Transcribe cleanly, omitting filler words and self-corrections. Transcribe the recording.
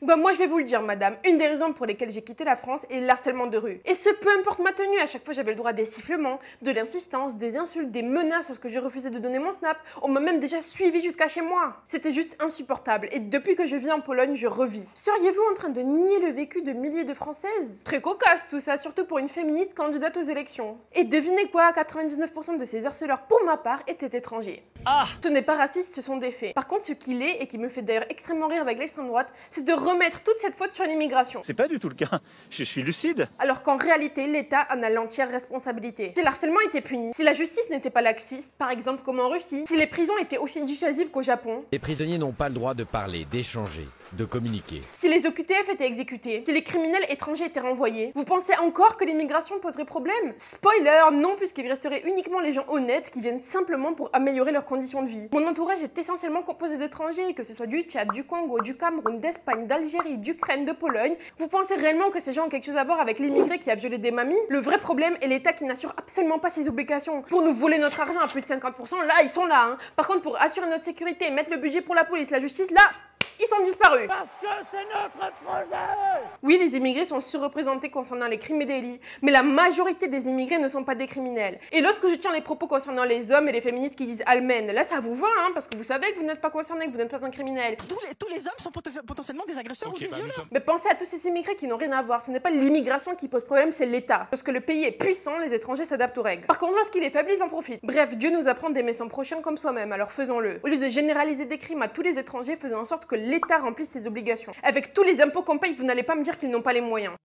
Bah moi je vais vous le dire madame, une des raisons pour lesquelles j'ai quitté la France est l'harcèlement de rue. Et ce peu importe ma tenue, à chaque fois j'avais le droit à des sifflements, de l'insistance, des insultes, des menaces lorsque je refusais de donner mon snap. On m'a même déjà suivi jusqu'à chez moi. C'était juste insupportable et depuis que je vis en Pologne, je revis. Seriez-vous en train de nier le vécu de milliers de Françaises? Très cocasse tout ça, surtout pour une féministe candidate aux élections. Et devinez quoi, 99% de ces harceleurs pour ma part étaient étrangers. Ah! Ce n'est pas raciste, ce sont des faits. Par contre, ce qu'il est, et qui me fait d'ailleurs extrêmement rire avec l'extrême droite, c'est de remettre toute cette faute sur l'immigration. C'est pas du tout le cas. Je suis lucide. Alors qu'en réalité, l'État en a l'entière responsabilité. Si le harcèlement était puni, si la justice n'était pas laxiste, par exemple comme en Russie, si les prisons étaient aussi dissuasives qu'au Japon, Les prisonniers n'ont pas le droit de parler, d'échanger, de communiquer. si les OQTF étaient exécutés, si les criminels étrangers étaient renvoyés, vous pensez encore que l'immigration poserait problème? Spoiler, non, puisqu'il resterait uniquement les gens honnêtes qui viennent simplement pour améliorer leurs conditions de vie. Mon entourage est essentiellement composé d'étrangers, que ce soit du Tchad, du Congo, du Cameroun, d'Espagne, d'Algérie, d'Ukraine, de Pologne. Vous pensez réellement que ces gens ont quelque chose à voir avec l'immigré qui a violé des mamies? Le vrai problème est l'État qui n'assure absolument pas ses obligations. Pour nous voler notre argent à plus de 50%, là, ils sont là, hein. Par contre, pour assurer notre sécurité, mettre le budget pour la police, la justice, là, ils sont disparus. Parce que c'est notre projet! Oui, les immigrés sont surreprésentés concernant les crimes et délits, mais la majorité des immigrés ne sont pas des criminels. Et lorsque je tiens les propos concernant les hommes et les féministes qui disent Almen, là ça vous va, hein, parce que vous savez que vous n'êtes pas concerné, que vous n'êtes pas un criminel. Tous les hommes sont potentiellement des agresseurs ou des violeurs. Mais pensez à tous ces immigrés qui n'ont rien à voir. Ce n'est pas l'immigration qui pose problème, c'est l'État. Lorsque le pays est puissant, les étrangers s'adaptent aux règles. Par contre, lorsqu'il est faible, ils en profitent. Bref, Dieu nous apprend d'aimer son prochain comme soi-même, alors faisons-le. Au lieu de généraliser des crimes à tous les étrangers, faisons en sorte que l'État remplisse ses obligations. Avec tous les impôts qu'on paye, vous n'allez pas me dire qu'ils n'ont pas les moyens.